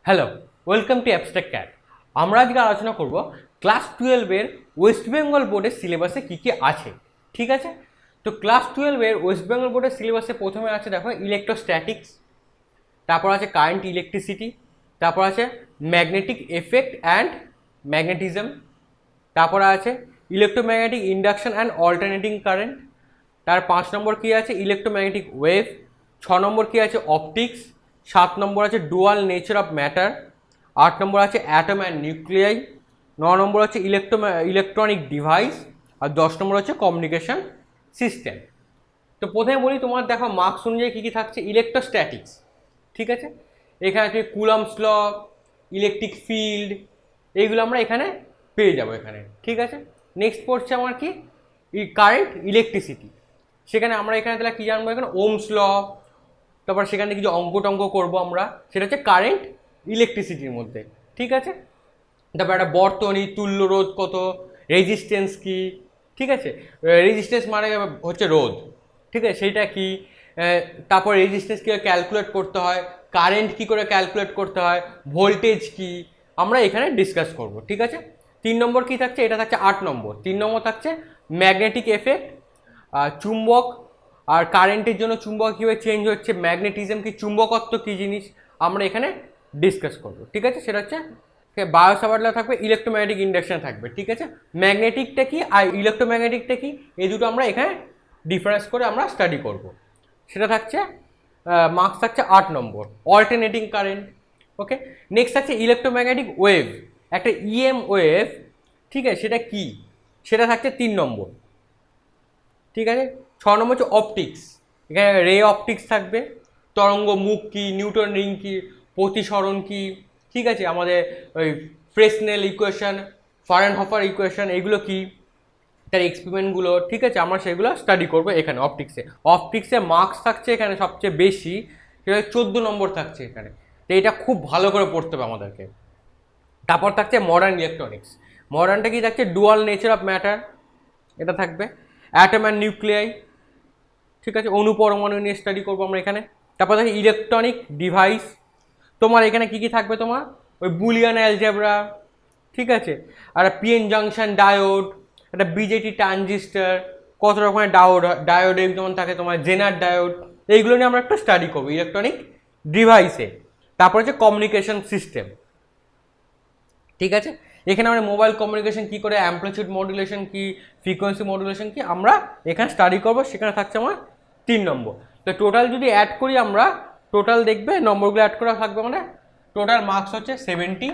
Hello, welcome to abstract cat. আমরা আজকে আলোচনা করব ক্লাস 12-এর ওয়েস্ট বেঙ্গল বোর্ডের সিলেবাসে কী কী আছে। ঠিক আছে, তো ক্লাস 12-এর ওয়েস্ট বেঙ্গল বোর্ডের সিলেবাসে প্রথমে আছে দেখো ইলেকট্রোস্ট্যাটিক্স, তারপর আছে কারেন্ট ইলেকট্রিসিটি, তারপর আছে ম্যাগনেটিক এফেক্ট অ্যান্ড ম্যাগনেটিজম, তারপরে আছে electromagnetic induction and alternating current, তার 5 নম্বর কী আছে ইলেকট্রোম্যাগনেটিক ওয়েভ, 6 নম্বর কী আছে অপটিক্স, 7 নম্বর আছে ডুয়াল নেচার অফ ম্যাটার, 8 নম্বর আছে অ্যাটম অ্যান্ড নিউক্লিয়াই, 9 নম্বর আছে ইলেকট্রনিক ডিভাইস, আর 10 নম্বর হচ্ছে কমিউনিকেশন সিস্টেম। তো প্রথমে বলি তোমার দেখো মার্কস অনুযায়ী কী কী থাকছে। ইলেকট্রোস্ট্যাটিক্স, ঠিক আছে, এখানে আছে কুলম্বস ল, ইলেকট্রিক ফিল্ড, এইগুলো আমরা এখানে পেয়ে যাবো এখানে। ঠিক আছে, নেক্সট পড়ছে আমার কি কারেন্ট ইলেকট্রিসিটি, সেখানে আমরা এখানে তাহলে কী জানবো, এখানে ওমস ল, তারপর সেখানে কিছু অঙ্ক টঙ্ক করবো আমরা, সেটা হচ্ছে কারেন্ট ইলেকট্রিসিটির মধ্যে। ঠিক আছে, তারপর একটা বর্তনী, তুল্য রোধ কত, রেজিস্ট্যান্স কি, ঠিক আছে, রেজিস্ট্যান্স মানে হচ্ছে রোধ, ঠিক আছে, সেইটা কি, তারপর রেজিস্ট্যান্স কী ক্যালকুলেট করতে হয়, কারেন্ট কী করে ক্যালকুলেট করতে হয়, ভোল্টেজ কি, আমরা এখানে ডিসকাস করব। ঠিক আছে, 3 নম্বর কী থাকছে, এটা থাকছে 8 নম্বর। 3 নম্বর থাকছে ম্যাগনেটিক এফেক্ট, চুম্বক আর কারেন্টের জন্য চুম্বক কীভাবে চেঞ্জ হচ্ছে, ম্যাগনেটিজম কি, চুম্বকত্ব কী জিনিস, আমরা এখানে ডিসকাস করব। ঠিক আছে, সেটা হচ্ছে বায়োসাভার্টলা থাকবে, ইলেকট্রোম্যাগনেটিক ইন্ডাকশন থাকবে। ঠিক আছে, ম্যাগনেটিকটা কি আর ইলেকট্রোম্যাগনেটিকটা কি, এই দুটো আমরা এখানে ডিফারেন্স করে আমরা স্টাডি করব। সেটা থাকছে মার্কস থাকছে 8 নম্বর। অল্টারনেটিং কারেন্ট, ওকে। নেক্সট থাকছে ইলেকট্রোম্যাগনেটিক ওয়েভ, একটা ইএম ওয়েভ, ঠিক আছে, সেটা কি, সেটা থাকছে 3 নম্বর। ঠিক আছে, 6 নম্বর হচ্ছে অপটিক্স, এখানে রে অপটিক্স থাকবে, তরঙ্গ মুখ কি, নিউটন রিং কি, প্রতিসরণ কি, ঠিক আছে, আমাদের ওই ফ্রেসনেল ইকুয়েশন, ফারেনহফার ইকুয়েশন, এগুলো কি, তার এক্সপেরিমেন্টগুলো, ঠিক আছে, আমরা সেগুলো স্টাডি করবো এখানে অপটিক্সে। অপটিক্সে মার্কস থাকছে এখানে সবচেয়ে বেশি, সেটা 14 নম্বর থাকছে এখানে, তো এটা খুব ভালো করে পড়তে হবে আমাদেরকে। তারপর থাকছে মডার্ন ইলেকট্রনিক্স, মডার্নটা কি থাকছে ডুয়াল নেচার অফ ম্যাটার, এটা থাকবে, অ্যাটম অ্যান্ড নিউক্লিয়াই, ঠিক আছে, অনুপরমাণু নিয়ে স্টাডি করবো আমরা এখানে। তারপর থাকে ইলেকট্রনিক ডিভাইস, তোমার এখানে কী কী থাকবে, তোমার ওই বুলিয়ান অ্যালজেব্রা, ঠিক আছে, আর পিএন জাংশন ডায়োড, একটা বিজেটি ট্রানজিস্টার, কত রকমের ডায়োড যেমন থাকে তোমার জেনার ডায়োড, এইগুলো নিয়ে আমরা একটু স্টাডি করবো ইলেকট্রনিক ডিভাইসে। তারপর হচ্ছে কমিউনিকেশন সিস্টেম, ঠিক আছে, এখানে আমরা মোবাইল কমিউনিকেশন কী করে, অ্যাম্প্লিটিউড মডুলেশন কি, ফ্রিকোয়েন্সি মডুলেশন কি, আমরা এখানে স্টাডি করবো। সেখানে থাকছে আমার 3 নম্বর। তো টোটাল যদি অ্যাড করি আমরা, টোটাল দেখবে নম্বরগুলো অ্যাড করা থাকবে, মানে টোটাল মার্কস হচ্ছে 70,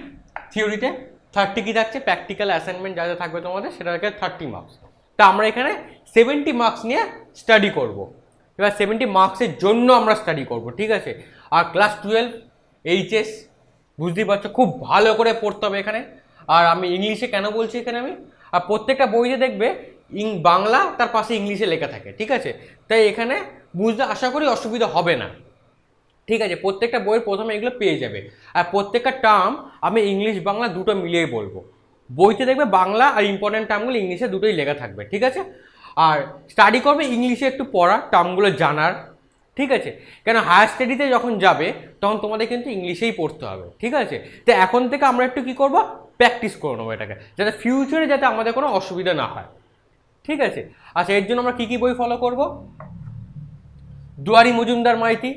থিওরিতে 30 কি থাকছে, প্র্যাকটিক্যাল অ্যাসাইনমেন্ট যা যা থাকবে তোমাদের সেটা থাকে 30 মার্কস। তা আমরা এখানে 70 মার্কস নিয়ে স্টাডি করব। এবার 70 মার্কসের জন্য আমরা স্টাডি করব, ঠিক আছে। আর ক্লাস 12 এইচএস বুঝতেই পারছো, খুব ভালো করে পড়তে হবে এখানে। আর আমি ইংলিশে কেন বলছি এখানে, আমি আর প্রত্যেকটা বইতে দেখবে বাংলা তার পাশে ইংলিশে লেখা থাকে, ঠিক আছে, তাই এখানে বুঝতে আশা করি অসুবিধা হবে না। ঠিক আছে, প্রত্যেকটা বইয়ের প্রথমে এগুলো পেয়ে যাবে। আর প্রত্যেকটা টার্ম আমি ইংলিশ বাংলা দুটো মিলিয়েই বলবো। বইতে দেখবে বাংলা আর ইম্পর্টেন্ট টার্মগুলো ইংলিশে দুটোই লেখা থাকবে, ঠিক আছে। আর স্টাডি করবে ইংলিশে একটু পড়া, টার্মগুলো জানার, ঠিক আছে, কেন হায়ার স্টাডিতে যখন যাবে তখন তোমাদের কিন্তু ইংলিশেই পড়তে হবে, ঠিক আছে। তো এখন থেকে আমরা একটু কী করবো, প্র্যাকটিস করে নেবো এটাকে, যাতে ফিউচারে যাতে আমাদের কোনো অসুবিধা না হয়, ঠিক আছে। আচ্ছা, এর জন্য আমরা কী কী বই ফলো করব, দুয়ারি মজুমদার মাইতি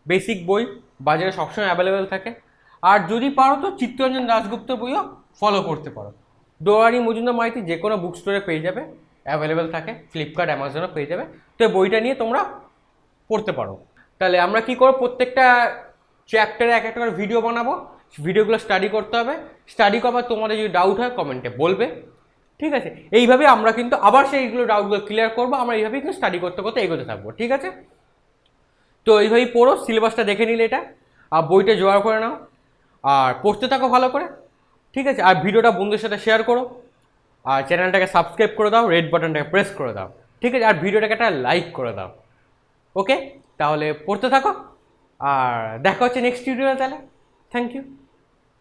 বেসিক বই বাজারে সবসময় অ্যাভেলেবেল থাকে। আর যদি পারো তো চিত্তরঞ্জন দাশগুপ্তর বইও ফলো করতে পারো। দুয়ারি মজুমদার মাইতি যে কোনো বুক স্টোরে পেয়ে যাবে, অ্যাভেলেবেল থাকে, ফ্লিপকার্ট অ্যামাজনও পেয়ে যাবে। তো এই বইটা নিয়ে তোমরা পড়তে পারো। তাহলে আমরা কী করবো, প্রত্যেকটা চ্যাপ্টারে এক একটা করে ভিডিও বানাবো, ভিডিওগুলো স্টাডি করতে হবে। স্টাডি করবার তোমাদের যদি ডাউট হয় কমেন্টে বলবে, ঠিক আছে। এইভাবে আমরা কিন্তু আবার সেইগুলো ডাউটগুলো ক্লিয়ার করবো, আমরা এইভাবেই কিন্তু স্টাডি করতে করতে এগোতে থাকবো, ঠিক আছে। তো এইভাবেই পড়ো, সিলেবাসটা দেখে নিলে এটা, আর বইটা জোগাড় করে নাও, আর পড়তে থাকো ভালো করে, ঠিক আছে। আর ভিডিওটা বন্ধুদের সাথে শেয়ার করো, আর চ্যানেলটাকে সাবস্ক্রাইব করে দাও, রেড বাটনটাকে প্রেস করে দাও, ঠিক আছে। আর ভিডিওটাকে একটা লাইক করে দাও, ওকে। তাহলে পড়তে থাকো, আর দেখা হচ্ছে নেক্সট ভিডিওতে। তাহলে থ্যাংক ইউ।